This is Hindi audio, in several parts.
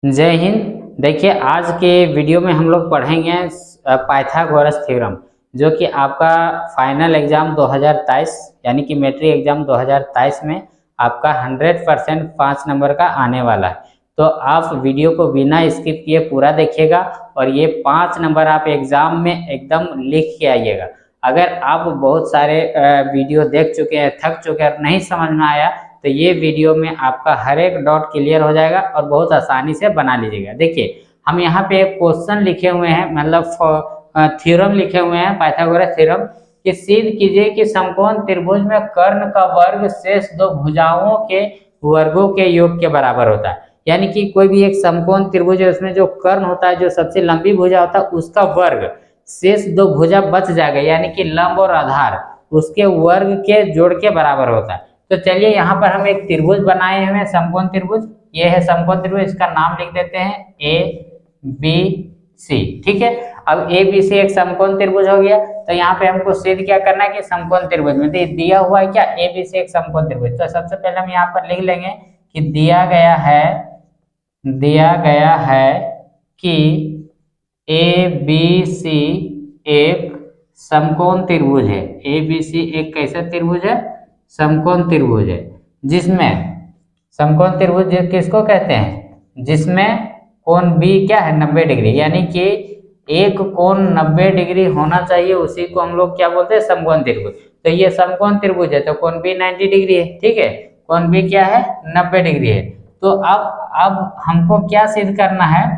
जय हिंद। देखिए, आज के वीडियो में हम लोग पढ़ेंगे पाइथागोरस थ्योरम, जो कि आपका फाइनल एग्जाम 2023 यानी कि मैट्रिक एग्जाम 2023 में आपका 100% 5 नंबर का आने वाला है। तो आप वीडियो को बिना स्किप किए पूरा देखिएगा और ये 5 नंबर आप एग्जाम में एकदम लिख के आइएगा। अगर आप बहुत सारे वीडियो देख चुके हैं, थक चुके हैं और नहीं समझ में आया, तो ये वीडियो में आपका हर एक डॉट क्लियर हो जाएगा और बहुत आसानी से बना लीजिएगा। देखिए, हम यहाँ पे एक क्वेश्चन लिखे हुए हैं, मतलब थ्योरम लिखे हुए हैं, पाइथागोरस थ्योरम कि सिद्ध कीजिए कि समकोण त्रिभुज में कर्ण का वर्ग शेष दो भुजाओं के वर्गों के योग के बराबर होता है। यानी कि कोई भी एक समकोण त्रिभुज है, उसमें जो कर्ण होता है, जो सबसे लंबी भुजा होता है, उसका वर्ग शेष दो भुजा बच जाएगा, यानी कि लंब और आधार उसके वर्ग के जोड़ के बराबर होता है। तो चलिए, यहाँ पर हम एक त्रिभुज बनाए हुए हैं, समकोण त्रिभुज। ये है समकोण त्रिभुज, इसका नाम लिख देते हैं ए बी सी। ठीक है, अब ए बी सी एक समकोण त्रिभुज हो गया। तो यहाँ पे हमको सिद्ध क्या करना है कि समकोण त्रिभुज में दिया हुआ है क्या, ए बी सी एक समकोण त्रिभुज। तो सबसे पहले हम यहाँ पर लिख लेंगे कि दिया गया है कि ए बी सी एक समकोण त्रिभुज है। ए बी सी एक कैसा त्रिभुज है? समकोण त्रिभुज है, जिसमें समकोण त्रिभुज किसको कहते हैं? जिसमें कोण बी क्या है? 90 डिग्री, यानी कि एक कोण 90 डिग्री होना चाहिए, उसी को हम लोग क्या बोलते हैं? समकोण त्रिभुज। तो ये समकोण त्रिभुज है, तो कोण बी 90 डिग्री है। ठीक है, कोण बी क्या है? 90 डिग्री है। तो अब हमको क्या सिद्ध करना है?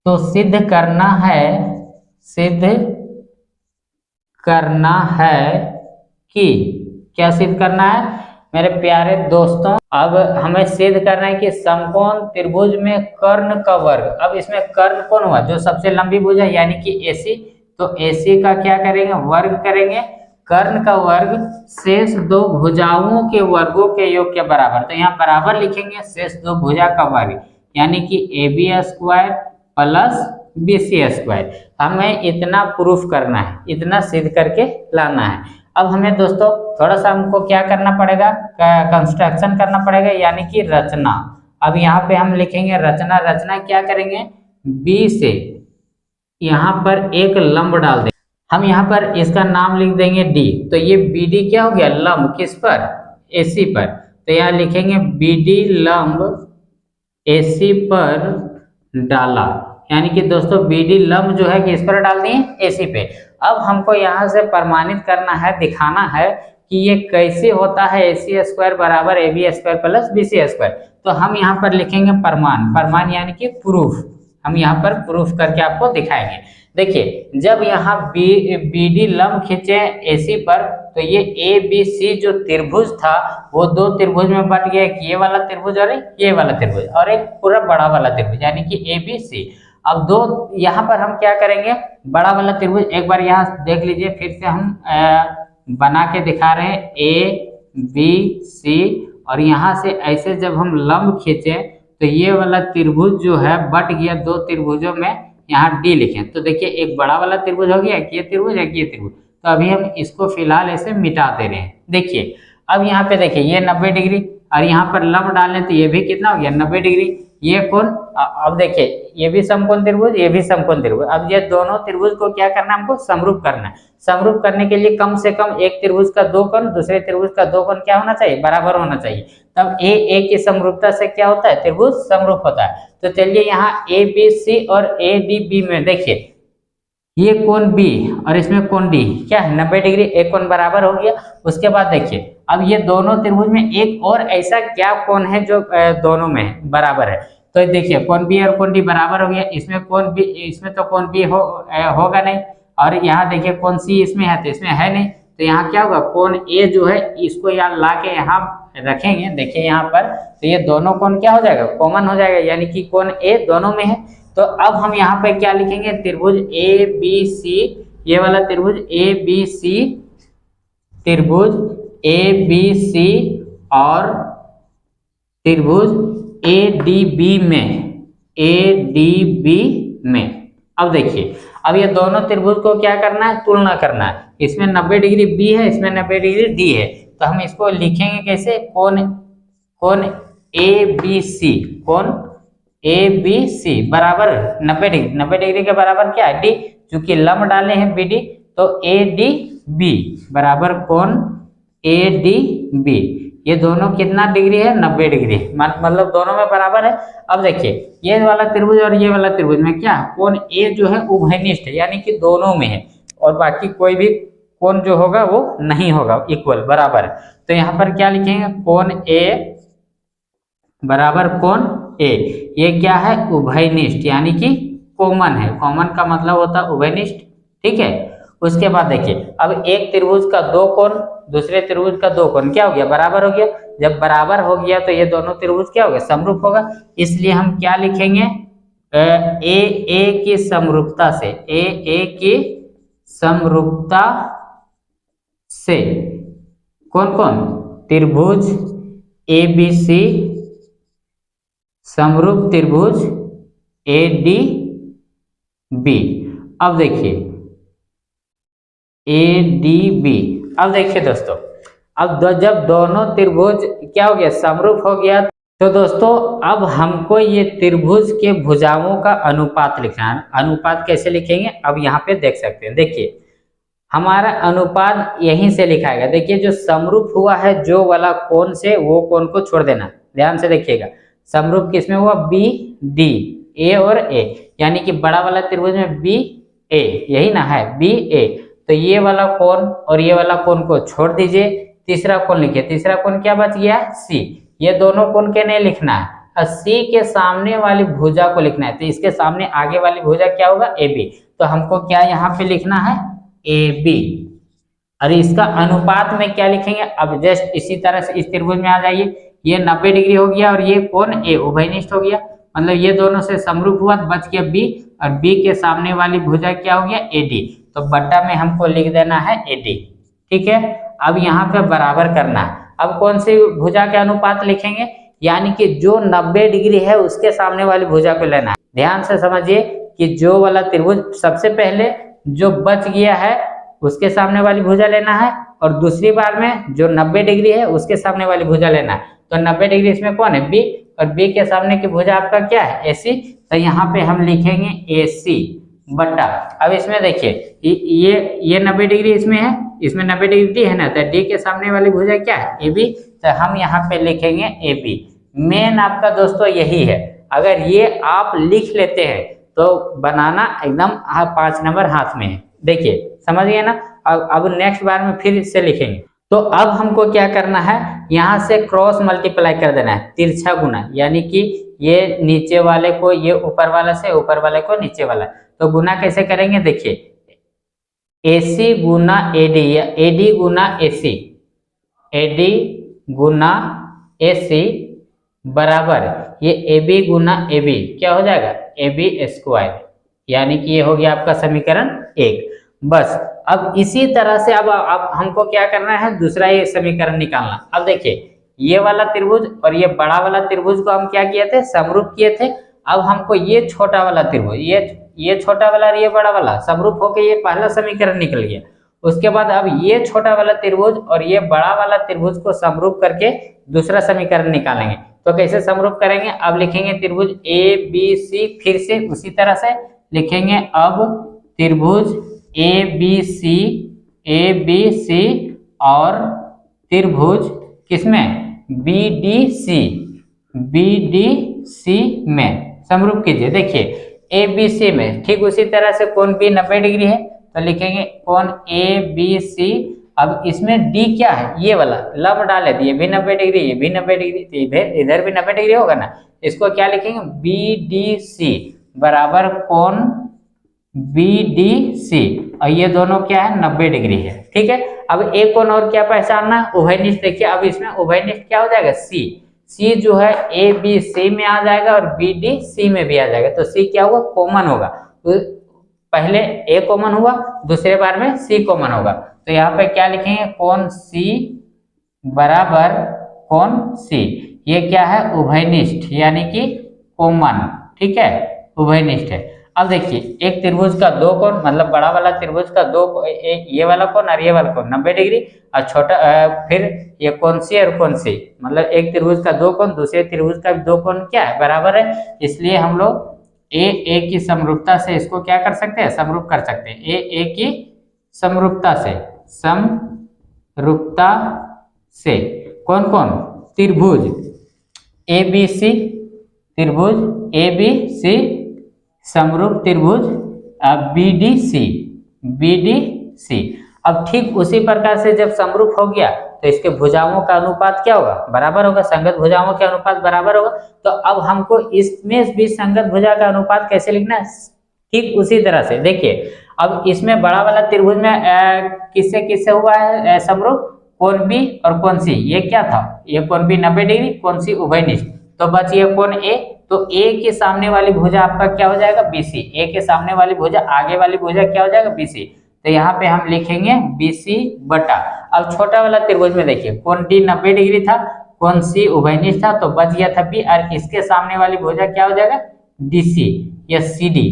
तो सिद्ध करना है कि क्या सिद्ध करना है मेरे प्यारे दोस्तों? अब हमें सिद्ध करना है कि समकोण त्रिभुज में कर्ण का वर्ग। अब इसमें कर्ण कौन हुआ? जो सबसे लंबी भुजा, यानी कि AC। तो AC का क्या करेंगे? वर्ग करेंगे। कर्ण का वर्ग शेष दो भुजाओं के वर्गों के योग के बराबर। तो यहाँ बराबर लिखेंगे शेष दो भुजा का वर्ग, यानी कि AB square plus BC square. हमें इतना प्रूफ करना है, इतना सिद्ध करके लाना है। अब हमें दोस्तों थोड़ा सा हमको क्या करना पड़ेगा? कंस्ट्रक्शन करना पड़ेगा, यानी कि रचना। अब यहाँ पे हम लिखेंगे रचना क्या करेंगे? B से यहाँ पर एक लंब डाल देंगे। हम यहाँ पर इसका नाम लिख देंगे D। तो ये BD क्या हो गया? लंब किस पर? AC पर। तो यहाँ लिखेंगे BD लंब AC पर डाला, यानी कि दोस्तों BD लंब जो है किस पर डाल दिए? AC पे। अब हमको यहाँ से प्रमाणित करना है, दिखाना है कि ये कैसे होता है AC स्क्वायर बराबर AB square plus BC square. तो हम यहाँ पर लिखेंगे प्रमाण यानी कि प्रूफ। हम यहाँ पर प्रूफ करके आपको दिखाएंगे। देखिए, जब यहाँ BD लंब खींचे AC पर, तो ये ABC जो त्रिभुज था वो दो त्रिभुज में बट गया, एक ये वाला त्रिभुज और ये वाला त्रिभुज, और एक पूरा बड़ा वाला त्रिभुज, यानी कि ABC। अब दो यहाँ पर हम क्या करेंगे? बड़ा वाला त्रिभुज एक बार यहाँ देख लीजिए, फिर से हम बना के दिखा रहे हैं ABC, और यहाँ से ऐसे जब हम लंब खींचे तो ये वाला त्रिभुज जो है बट गया दो त्रिभुजों में, यहाँ D लिखें। तो देखिए, एक बड़ा वाला त्रिभुज हो गया, ये त्रिभुज है, ये त्रिभुज। तो अभी हम इसको फिलहाल ऐसे मिटा दे रहे हैं। देखिए, अब यहाँ पे देखिए ये 90 डिग्री, और यहाँ पर लंब डालने तो ये भी कितना हो गया? 90 डिग्री। ये कोण, अब देखिए ये भी समकोण त्रिभुज, ये भी समकोण त्रिभुज। अब ये दोनों त्रिभुज को क्या करना है? हमको समरूप करना है। समरूप करने के लिए कम से कम एक त्रिभुज का दो कोण, दूसरे त्रिभुज का दो कोण क्या होना चाहिए? बराबर होना चाहिए। तब A की समरूपता से क्या होता है? त्रिभुज समरूप होता है। तो चलिए, यहाँ ABC और ADB में देखिए, ये कोण B और इसमें कोण D क्या है? 90 डिग्री। एक कोण बराबर हो गया। उसके बाद देखिए, अब ये दोनों त्रिभुज में एक और ऐसा क्या कोण है जो दोनों में बराबर है? तो देखिए, कोण B और कोण D बराबर हो गया। इसमें कोण B, इसमें तो कोण B होगा नहीं, और यहाँ देखिए कोण C इसमें है, तो इसमें है नहीं। तो यहाँ क्या होगा? कोण A जो है इसको यहाँ ला के यहाँ रखेंगे। देखिए यहाँ पर, तो ये दोनों कोण क्या हो जाएगा? कॉमन हो जाएगा, यानी कि कोण A दोनों में है। तो अब हम यहाँ पे क्या लिखेंगे? त्रिभुज ABC, ये वाला त्रिभुज ABC, त्रिभुज ABC और त्रिभुज ADB में। अब देखिए, अब ये दोनों त्रिभुज को क्या करना है? तुलना करना है। इसमें 90 डिग्री B है, इसमें 90 डिग्री D है। तो हम इसको लिखेंगे कैसे? कोण ABC, कोण ए बी सी बराबर 90 डिग्री, 90 डिग्री के बराबर क्या है डी, चूंकि लंब डाले हैं बी डी तो ए डी बी बराबर कोण ए डी बी, ये दोनों कितना डिग्री है 90 डिग्री, मतलब दोनों में बराबर है। अब देखिए ये वाला त्रिभुज और ये वाला त्रिभुज में क्या कोण ए जो है उभयनिष्ठ है, यानी कि दोनों में है, और बाकी कोई भी कोण जो होगा वो नहीं होगा, इक्वल बराबर। तो यहाँ पर क्या लिखेंगे कोण ए बराबर कोण ए, ये क्या है उभयनिष्ठ यानी कि कॉमन है, कॉमन का मतलब होता है उभयनिष्ठ, ठीक है। उसके बाद देखिए अब एक त्रिभुज का दो कोण दूसरे त्रिभुज का दो कोण क्या हो गया बराबर हो गया, जब बराबर हो गया तो ये दोनों त्रिभुज क्या हो गया समरूप होगा, इसलिए हम क्या लिखेंगे ए की समरूपता से, ए की समरूपता से कौन कौन त्रिभुज ए बी सी समरूप त्रिभुज ए डी बी। अब देखिए ए डी बी, अब देखिए दोस्तों अब जब दोनों त्रिभुज क्या हो गया समरूप हो गया, तो दोस्तों अब हमको ये त्रिभुज के भुजाओं का अनुपात लिखना है। अनुपात कैसे लिखेंगे अब यहाँ पे देख सकते हैं, देखिए हमारा अनुपात यहीं से लिखाएगा। देखिए जो समरूप हुआ है जो वाला कोण से वो कोण को छोड़ देना, ध्यान से देखिएगा समरूप किसमें हुआ बी डी, ए और ए, यानी कि बड़ा वाला त्रिभुज में बी ए, यही ना है बी ए, तो ये वाला कोण और ये वाला कोण को छोड़ दीजिए, तीसरा कोण लिखिए, तीसरा कोण क्या बच गया सी, ये दोनों कोण के नहीं लिखना है, सी के सामने वाली भुजा को लिखना है, तो इसके सामने आगे वाली भुजा क्या होगा ए बी, तो हमको क्या यहाँ पे लिखना है ए बी, और इसका अनुपात में क्या लिखेंगे अब जस्ट इसी तरह से इस त्रिभुज में आ जाइए, ये 90 डिग्री हो गया और ये कोण ए उभयनिष्ठ हो गया, मतलब ये दोनों से समरूप हुआ तो बच गया बी, और बी के सामने वाली भुजा क्या हो गया ए डी, तो बट्टा में हमको लिख देना है ए डी, ठीक है। अब यहाँ पे बराबर करना है, अब कौन सी भुजा के अनुपात लिखेंगे, यानी कि जो 90 डिग्री है उसके सामने वाली भुजा को लेना है। ध्यान से समझिए कि जो वाला त्रिभुज सबसे पहले जो बच गया है उसके सामने वाली भुजा लेना है, और दूसरी बार में जो 90 डिग्री है उसके सामने वाली भुजा लेना है, तो 90 डिग्री इसमें कौन है बी, और बी के सामने की भुजा आपका क्या है ए सी, तो यहाँ पे हम लिखेंगे ए सी बट्टा। अब इसमें देखिए ये 90 डिग्री इसमें है, इसमें 90 डिग्री है ना, तो डी के सामने वाली भुजा क्या है ए बी, तो हम यहाँ पे लिखेंगे ए बी। मेन आपका दोस्तों यही है, अगर ये आप लिख लेते हैं तो बनाना एकदम 5 नंबर हाथ में है, देखिए समझ गए ना। अब नेक्स्ट बार में फिर से लिखेंगे, तो अब हमको क्या करना है यहाँ से क्रॉस मल्टीप्लाई कर देना है, तिरछा गुना, यानी कि ये नीचे वाले को ये ऊपर वाला से, ऊपर वाले को नीचे वाला, तो गुना कैसे करेंगे देखिए AC गुना AD या AD गुना AC, AD गुना AC बराबर ये AB गुना AB क्या हो जाएगा AB स्क्वायर, यानी कि ये हो गया आपका समीकरण 1। बस अब इसी तरह से अब हमको क्या करना है दूसरा ये समीकरण निकालना। अब देखिए ये वाला त्रिभुज और ये बड़ा वाला त्रिभुज को हम क्या किए थे समरूप किए थे, अब हमको ये छोटा वाला त्रिभुज ये छोटा वाला और ये बड़ा वाला समरूप होके ये पहला समीकरण निकल गया। उसके बाद अब ये छोटा वाला त्रिभुज और ये बड़ा वाला त्रिभुज को समरूप करके दूसरा समीकरण निकालेंगे। तो कैसे समरूप करेंगे, अब लिखेंगे त्रिभुज ए बी सी, फिर से उसी तरह से लिखेंगे अब त्रिभुज ए बी सी और त्रिभुज किसमें बी डी सी में समरूप कीजिए। देखिए ए बी सी में ठीक उसी तरह से कोण बी 90 डिग्री है, तो लिखेंगे कोण ए बी सी। अब इसमें डी क्या है ये वाला लंब डाले, ये भी 90 डिग्री ये भी 90 डिग्री, तो इधर भी 90 डिग्री होगा ना, इसको क्या लिखेंगे बी डी सी बराबर कोण बी डी सी, और ये दोनों क्या है 90 डिग्री है, ठीक है। अब एक कोण और क्या पहचानना है उभयनिष्ठ। देखिए अब इसमें उभयनिष्ठ क्या हो जाएगा सी जो है ए बी सी में आ जाएगा और बी डी सी में भी आ जाएगा, तो सी क्या होगा कॉमन होगा, तो पहले ए कॉमन हुआ दूसरे बार में सी कॉमन होगा, तो यहाँ पे क्या लिखेंगे कोण सी बराबर कोण सी, ये क्या है उभयनिष्ठ यानी कि कॉमन, ठीक है उभयनिष्ठ है। अब देखिए एक त्रिभुज का दो कोण, मतलब बड़ा वाला त्रिभुज का दो, ये वाला कोण और ये वाला कोण 90 डिग्री, और छोटा फिर ये कौन सी और कौन सी, मतलब एक त्रिभुज का दो कोण दूसरे त्रिभुज का दो कोण क्या है, बराबर है। इसलिए हम लोग ए की समरूपता से इसको क्या कर सकते हैं, समरूप कर सकते हैं। ए की समरूपता से, समरूपता से कौन कौन, त्रिभुज ABC, त्रिभुज ABC, समरूप त्रिभुज BDC। अब ठीक उसी प्रकार से जब समरूप हो गया तो इसके भुजाओं का अनुपात क्या होगा, बराबर होगा, संगत भुजाओं के अनुपात बराबर होगा। तो अब हमको इसमें भी संगत भुजा का अनुपात कैसे लिखना है, ठीक उसी तरह से देखिए। अब इसमें बड़ा वाला त्रिभुज में किससे किससे हुआ है समरूप, कोण B और कोण C, ये क्या था, ये कोण B 90 डिग्री, कोण C उभयनिष्ठ, तो बच ये कोण A। तो A के सामने वाली भुजा आपका क्या हो जाएगा, BC। A के सामने वाली भुजा, आगे वाली भुजा क्या हो जाएगा, BC। तो यहाँ पे हम लिखेंगे BC बटा, अब छोटा वाला त्रिभुज में देखिए कोण D 90 डिग्री था, कोण C उभयनिष्ठ था, तो बच गया था B, और इसके सामने वाली भुजा क्या हो जाएगा, DC या CD,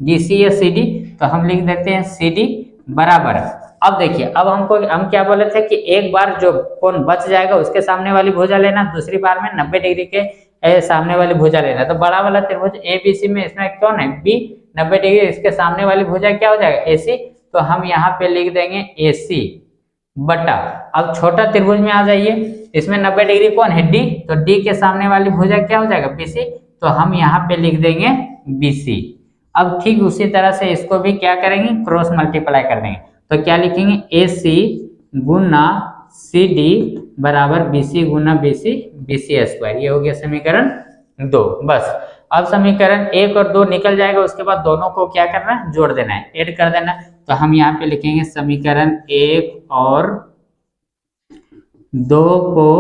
DC या CD, तो हम लिख देते हैं CD बराबर। अब देखिए, अब हम क्या बोले थे कि एक बार जो कोण बच जाएगा उसके सामने वाली भुजा लेना, दूसरी बार में 90 डिग्री के सामने वाली भुजा लेना। तो बड़ा वाला त्रिभुज ABC में इसमें कौन है, B 90 डिग्री, इसके सामने वाली भुजा क्या हो जाएगा, AC, तो हम यहाँ पे लिख देंगे AC बटा। अब छोटा त्रिभुज में आ जाइए, इसमें 90 डिग्री कौन है, D, तो D के सामने वाली भुजा क्या हो जाएगा, BC, तो हम यहाँ पे लिख देंगे BC। अब ठीक उसी तरह से इसको भी क्या करेंगे, क्रॉस मल्टीप्लाई कर देंगे, तो क्या लिखेंगे, AC गुना CD बराबर BC गुना BC स्क्वायर, ये हो गया समीकरण 2। बस अब समीकरण 1 और 2 निकल जाएगा, उसके बाद दोनों को क्या करना है, जोड़ देना है, ऐड कर देना है। तो हम यहाँ पे लिखेंगे समीकरण 1 और 2 को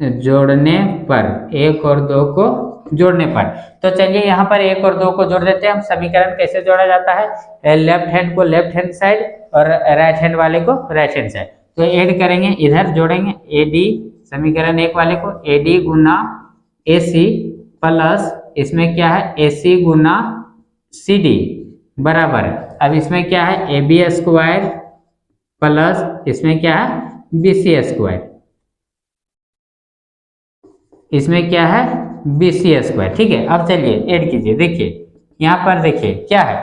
जोड़ने पर, 1 और 2 को जोड़ने पर, तो चलिए यहाँ पर 1 और 2 को जोड़ देते हैं हम। समीकरण कैसे जोड़ा जाता है, लेफ्ट हैंड को लेफ्ट हैंड साइड और राइट हैंड वाले को राइट हैंड साइड, तो ऐड करेंगे, इधर जोड़ेंगे AD, समीकरण 1 वाले को AD गुना AC प्लस इसमें क्या है AC गुना CD बराबर, अब इसमें क्या है AB स्क्वायर प्लस इसमें क्या है BC स्क्वायर, इसमें क्या है BC स्क्वायर, ठीक है। अब चलिए ऐड कीजिए, देखिए यहाँ पर देखिए क्या है,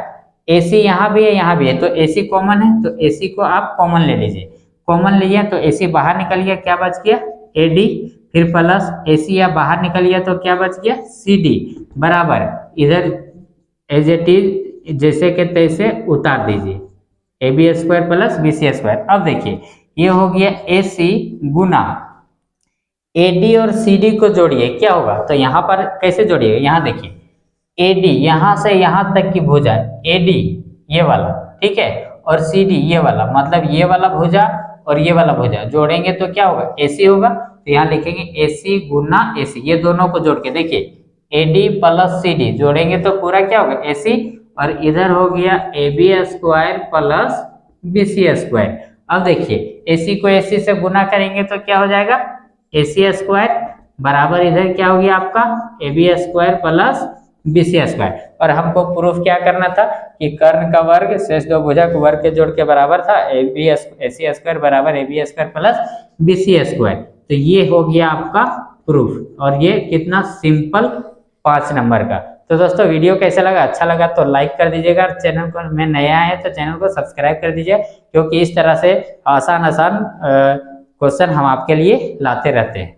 AC यहाँ भी है यहाँ भी है, तो AC कॉमन है, तो AC को आप कॉमन ले लीजिए, कॉमन लिया तो AC बाहर निकल गया, क्या बच गया AD, फिर प्लस AC या बाहर निकल गया तो क्या बच गया CD बराबर, इधर एज इट इज जैसे के तैसे उतार दीजिए, AB square plus BC square. अब देखिए ये हो गया AC गुना AD और CD को जोड़िए, क्या होगा, तो यहाँ पर कैसे जोड़िएगा, यहाँ देखिए AD यहाँ से यहाँ तक की भुजा AD ये वाला, ठीक है, और CD ये वाला, मतलब ये वाला भुजा और ये वाला भुजा जोड़ेंगे तो क्या होगा, AC होगा, तो यहाँ लिखेंगे AC गुना AC, ये दोनों को जोड़ के देखिए AD प्लस CD जोड़ेंगे तो पूरा क्या होगा AC, और इधर हो गया AB square plus BC square. अब देखिए AC को AC से गुना करेंगे तो क्या हो जाएगा AC स्क्वायर बराबर, इधर क्या हो गया आपका AB square plus BC square. और हमको प्रूफ क्या करना था कि कर्ण का वर्ग शेष दो भुजा के वर्ग के जोड़ के बराबर था, AC स्क्वायर बराबर AB square plus BC square. तो ये हो गया आपका प्रूफ, और ये कितना सिंपल 5 नंबर का। तो दोस्तों वीडियो कैसा लगा, अच्छा लगा तो लाइक कर दीजिएगा, और चैनल को में नया है तो चैनल को सब्सक्राइब कर दीजिए, क्योंकि इस तरह से आसान क्वेश्चन हम आपके लिए लाते रहते हैं।